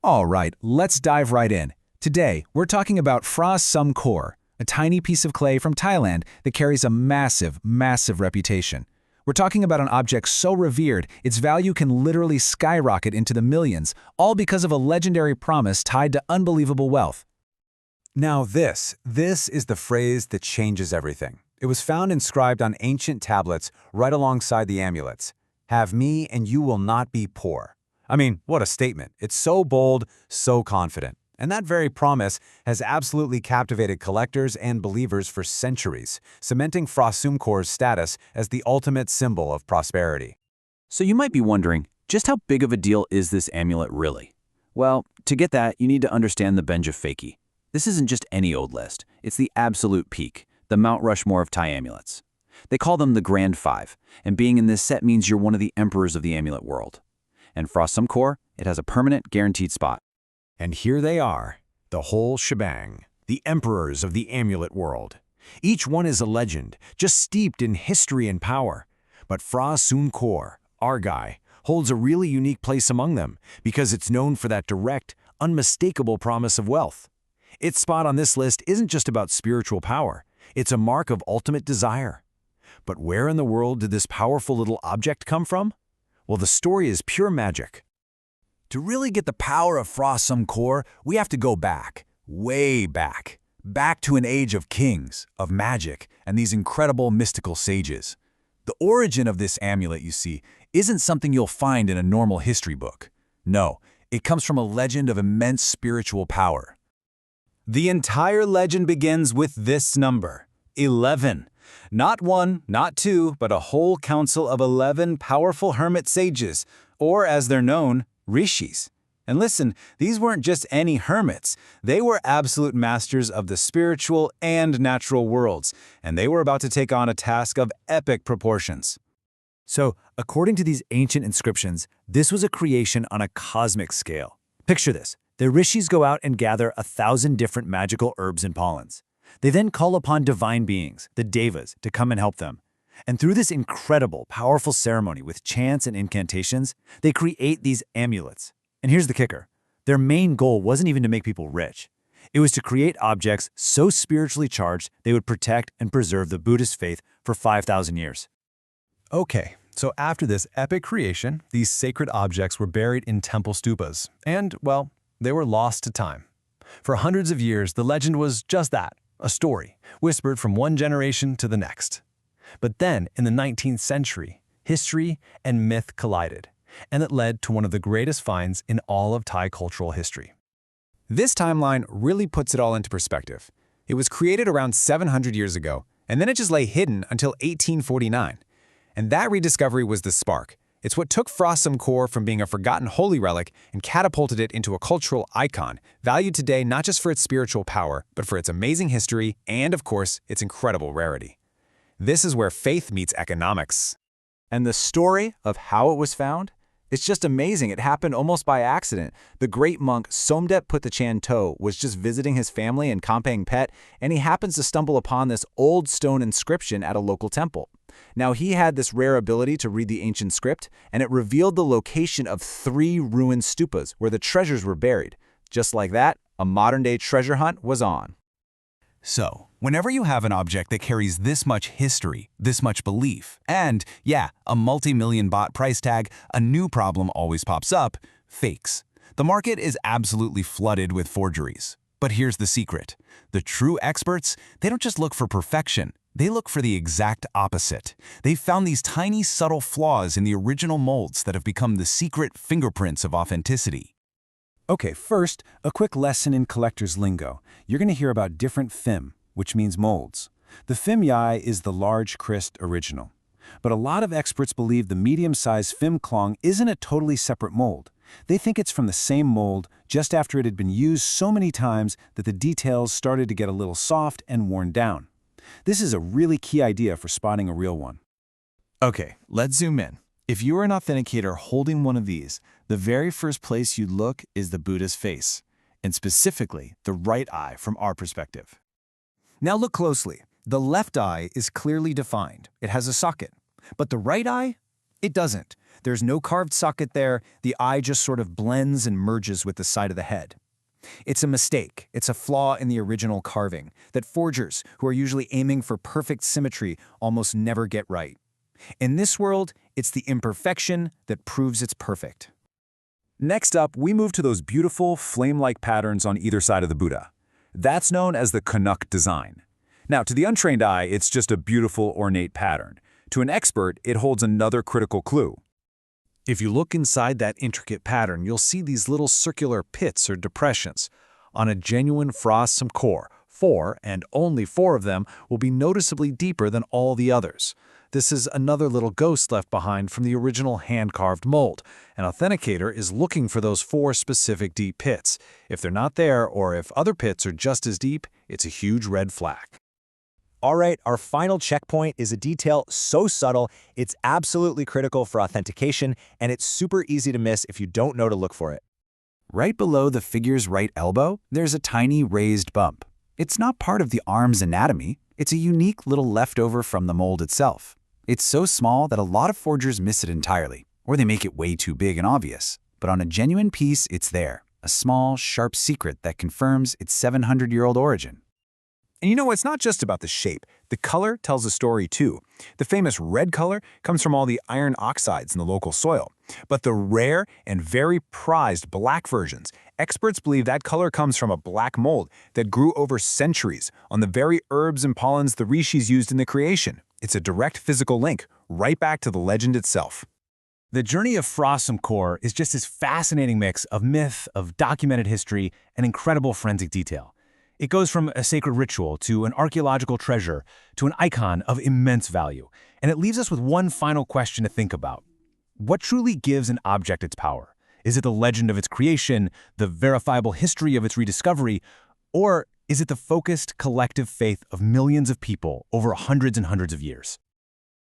All right, let's dive right in. Today, we're talking about Phra Sum Kor, a tiny piece of clay from Thailand that carries a massive, massive reputation. We're talking about an object so revered, its value can literally skyrocket into the millions, all because of a legendary promise tied to unbelievable wealth. Now this is the phrase that changes everything. It was found inscribed on ancient tablets right alongside the amulets. Have me and you will not be poor. I mean, what a statement. It's so bold, so confident. And that very promise has absolutely captivated collectors and believers for centuries, cementing Phra Sum Kor's status as the ultimate symbol of prosperity. So you might be wondering, just how big of a deal is this amulet really? Well, to get that, you need to understand the Benjapakee. This isn't just any old list. It's the absolute peak, the Mount Rushmore of Thai amulets. They call them the Grand Five, and being in this set means you're one of the emperors of the amulet world. And Phra Sum Kor, it has a permanent, guaranteed spot. And here they are, the whole shebang, the emperors of the amulet world. Each one is a legend, just steeped in history and power. But Phra Sum Kor, our guy, holds a really unique place among them because it's known for that direct, unmistakable promise of wealth. Its spot on this list isn't just about spiritual power, it's a mark of ultimate desire. But where in the world did this powerful little object come from? Well, the story is pure magic. To really get the power of Phra Sum Kor, we have to go back, way back. Back to an age of kings, of magic, and these incredible mystical sages. The origin of this amulet, you see, isn't something you'll find in a normal history book. No, it comes from a legend of immense spiritual power. The entire legend begins with this number, 11. Not one, not two, but a whole council of 11 powerful hermit sages, or as they're known, rishis. And listen, these weren't just any hermits. They were absolute masters of the spiritual and natural worlds, and they were about to take on a task of epic proportions. So, according to these ancient inscriptions, this was a creation on a cosmic scale. Picture this. The rishis go out and gather 1,000 different magical herbs and pollens. They then call upon divine beings, the devas, to come and help them. And through this incredible, powerful ceremony with chants and incantations, they create these amulets. And here's the kicker. Their main goal wasn't even to make people rich. It was to create objects so spiritually charged they would protect and preserve the Buddhist faith for 5,000 years. Okay, so after this epic creation, these sacred objects were buried in temple stupas, and, well, they were lost to time. For hundreds of years, the legend was just that, a story, whispered from one generation to the next. But then, in the 19th century, history and myth collided, and it led to one of the greatest finds in all of Thai cultural history. This timeline really puts it all into perspective. It was created around 700 years ago, and then it just lay hidden until 1849. And that rediscovery was the spark. It's what took Phra Sum Kor from being a forgotten holy relic and catapulted it into a cultural icon, valued today not just for its spiritual power, but for its amazing history and, of course, its incredible rarity. This is where faith meets economics. And the story of how it was found? It's just amazing. It happened almost by accident. The great monk Somdet Putachan To was just visiting his family in Kamphaeng Phet, and he happens to stumble upon this old stone inscription at a local temple. Now, he had this rare ability to read the ancient script, and it revealed the location of 3 ruined stupas where the treasures were buried. Just like that, a modern-day treasure hunt was on. So, whenever you have an object that carries this much history, this much belief, and, yeah, a multi-million baht price tag, a new problem always pops up: fakes. The market is absolutely flooded with forgeries. But here's the secret. The true experts, they don't just look for perfection. They look for the exact opposite. They've found these tiny, subtle flaws in the original molds that have become the secret fingerprints of authenticity. Okay, first, a quick lesson in collector's lingo. You're going to hear about different phim, which means molds. The phim yai is the large Christ original. But a lot of experts believe the medium-sized phim klong isn't a totally separate mold. They think it's from the same mold just after it had been used so many times that the details started to get a little soft and worn down. This is a really key idea for spotting a real one. Okay, let's zoom in. If you were an authenticator holding one of these, the very first place you'd look is the Buddha's face, and specifically the right eye from our perspective. Now look closely. The left eye is clearly defined. It has a socket. But the right eye? It doesn't. There's no carved socket there. The eye just sort of blends and merges with the side of the head. It's a mistake. It's a flaw in the original carving that forgers, who are usually aiming for perfect symmetry, almost never get right. In this world, it's the imperfection that proves it's perfect. Next up, we move to those beautiful, flame-like patterns on either side of the Buddha. That's known as the Canuck design. Now, to the untrained eye, it's just a beautiful, ornate pattern. To an expert, it holds another critical clue. If you look inside that intricate pattern, you'll see these little circular pits or depressions. On a genuine Phra Sum Kor, 4 and only 4 of them will be noticeably deeper than all the others. This is another little ghost left behind from the original hand-carved mold. An authenticator is looking for those 4 specific deep pits. If they're not there, or if other pits are just as deep, it's a huge red flag. All right, our final checkpoint is a detail so subtle, it's absolutely critical for authentication, and it's super easy to miss if you don't know to look for it. Right below the figure's right elbow, there's a tiny raised bump. It's not part of the arm's anatomy. It's a unique little leftover from the mold itself. It's so small that a lot of forgers miss it entirely, or they make it way too big and obvious. But on a genuine piece, it's there, a small, sharp secret that confirms its 700-year-old origin. And you know, it's not just about the shape. The color tells a story too. The famous red color comes from all the iron oxides in the local soil. But the rare and very prized black versions, experts believe that color comes from a black mold that grew over centuries on the very herbs and pollens the rishis used in the creation. It's a direct physical link, right back to the legend itself. The journey of Phra Sum Kor is just this fascinating mix of myth, of documented history, and incredible forensic detail. It goes from a sacred ritual to an archaeological treasure to an icon of immense value. And it leaves us with one final question to think about. What truly gives an object its power? Is it the legend of its creation, the verifiable history of its rediscovery, or is it the focused, collective faith of millions of people over hundreds and hundreds of years?